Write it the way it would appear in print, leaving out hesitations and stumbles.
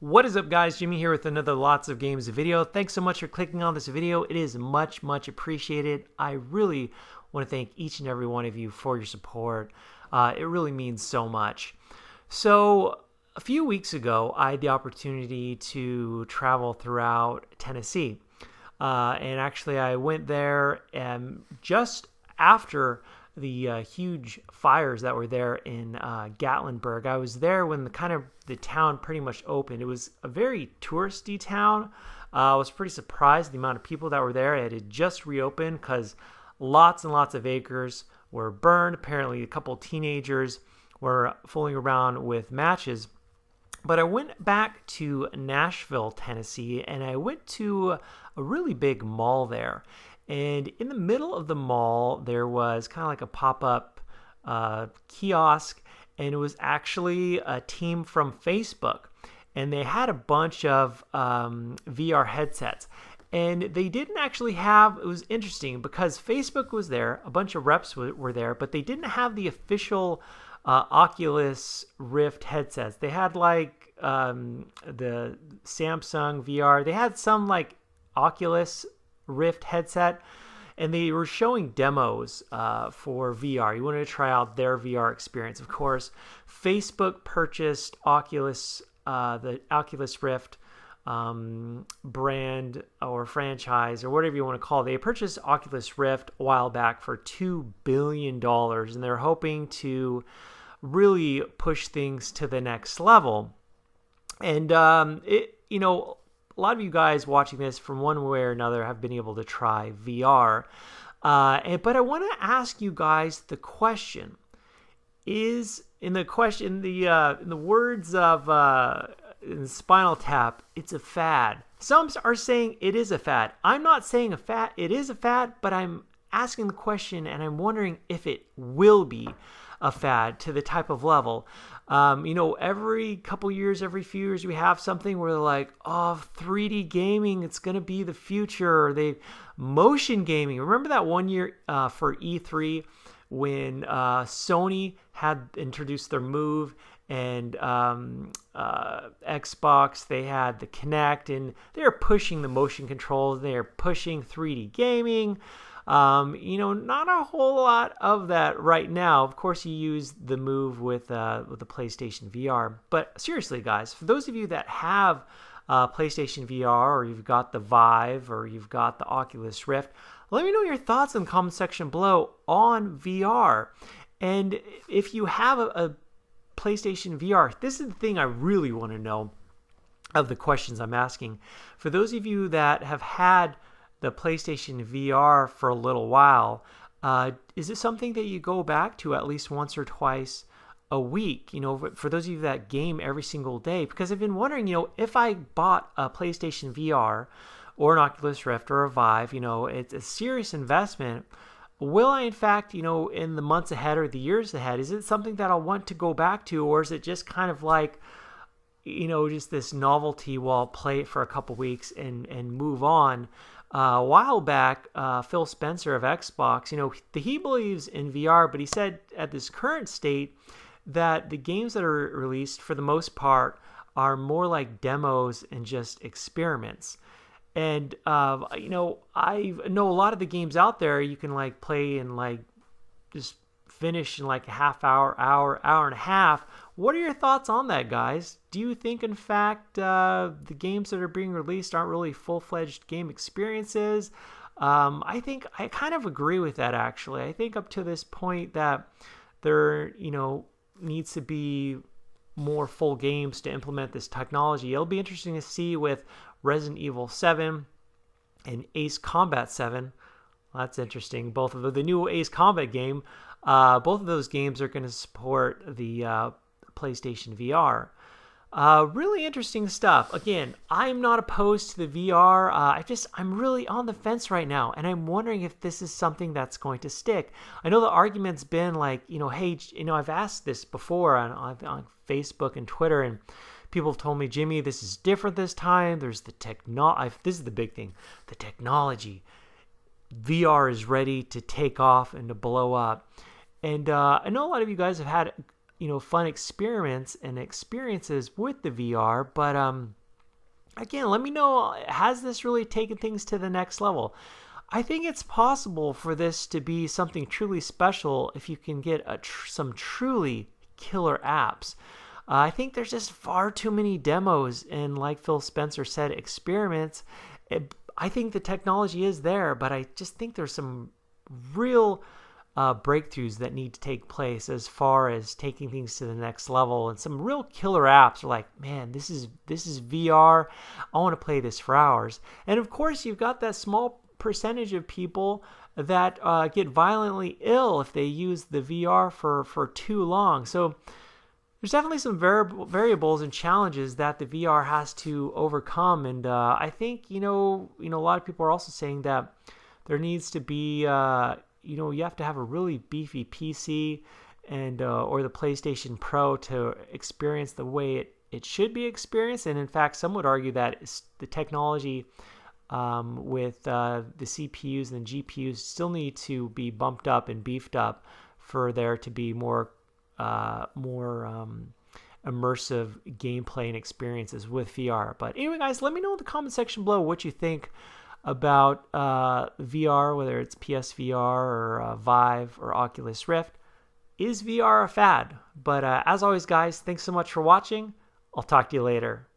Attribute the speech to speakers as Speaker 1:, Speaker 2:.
Speaker 1: What is up, guys? Jimmy here with another Lots of Games video. Thanks so much for clicking on this video. It is much appreciated. I really want to thank each and every one of you for your support. It really means so much. So a few weeks ago, I had the opportunity to travel throughout Tennessee. And actually, I went there just after the huge fires that were there in Gatlinburg. I was there when the town pretty much opened. It was a very touristy town. I was pretty surprised at the amount of people that were there. It had just reopened because lots and lots of acres were burned. Apparently, a couple teenagers were fooling around with matches. But I went back to Nashville, Tennessee, and I went to a really big mall there. And in the middle of the mall, there was kind of like a pop-up kiosk, and it was actually a team from Facebook. And they had a bunch of VR headsets. And they didn't actually have, it was interesting because Facebook was there, a bunch of reps were there, but they didn't have the official Oculus Rift headsets. They had like the Samsung VR. They had some like Oculus Rift headset, and they were showing demos for VR. You wanted to try out their VR experience. Of course, Facebook purchased Oculus, the Oculus Rift brand or franchise or whatever you want to call it. They purchased Oculus Rift a while back for $2 billion, and they're hoping to really push things to the next level. And a lot of you guys watching this from one way or another have been able to try VR. But I want to ask you guys the question. In the words of in Spinal Tap, it's a fad. Some are saying it is a fad. I'm not saying it is a fad, but I'm asking the question and I'm wondering if it will be a fad to the type of level. Every couple years, every few years, we have something where they're like, oh, 3D gaming, it's going to be the future. Motion gaming. Remember that one year for E3 when Sony had introduced their Move and Xbox, they had the Kinect, and they're pushing the motion controls. They're pushing 3D gaming. Not a whole lot of that right now. Of course, you use the Move with the PlayStation VR. But seriously, guys, for those of you that have PlayStation VR, or you've got the Vive, or you've got the Oculus Rift, let me know your thoughts in the comment section below on VR. And if you have a PlayStation VR, this is the thing I really want to know of the questions I'm asking. For those of you that have had the PlayStation VR for a little while, is it something that you go back to at least once or twice a week? For those of you that game every single day, because I've been wondering, if I bought a PlayStation VR or an Oculus Rift or a Vive, it's a serious investment. Will I, in fact, in the months ahead or the years ahead, is it something that I'll want to go back to, or is it just kind of like, just this novelty while I'll play it for a couple weeks and move on? A while back, Phil Spencer of Xbox, he believes in VR, but he said at this current state that the games that are released, for the most part, are more like demos and just experiments. And, I know a lot of the games out there you can like play and like just finish in like a half hour and a half. What are your thoughts on that, guys? Do you think, in fact, the games that are being released aren't really full-fledged game experiences? I think I kind of agree with that, actually. I think up to this point that there, needs to be more full games to implement this technology. It'll be interesting to see with Resident Evil 7 and Ace Combat 7. Well, that's interesting. Both of the new Ace Combat game, both of those games are going to support the PlayStation VR. Really interesting stuff. Again, I'm not opposed to the VR. I'm really on the fence right now, and I'm wondering if this is something that's going to stick. I know the argument's been like, hey, I've asked this before on Facebook and Twitter, and people have told me, Jimmy, this is different this time. There's the technology. This is the big thing. The technology. VR is ready to take off and to blow up. And I know a lot of you guys have had fun experiments and experiences with the VR. But again, let me know, has this really taken things to the next level? I think it's possible for this to be something truly special if you can get some truly killer apps. I think there's just far too many demos and, like Phil Spencer said, experiments. I think the technology is there, but I just think there's some real breakthroughs that need to take place as far as taking things to the next level. And some real killer apps are like, man, this is VR. I want to play this for hours. And of course, you've got that small percentage of people that get violently ill if they use the VR for too long. So there's definitely some variables and challenges that the VR has to overcome. And I think, a lot of people are also saying that there needs to be, you have to have a really beefy PC and or the PlayStation Pro to experience the way it should be experienced. And in fact, some would argue that the technology with the CPUs and GPUs still need to be bumped up and beefed up for there to be more immersive gameplay and experiences with VR. But anyway, guys, let me know in the comment section below what you think about VR, whether it's PSVR or Vive or Oculus Rift. Is VR a fad? But as always, guys, thanks so much for watching. I'll talk to you later.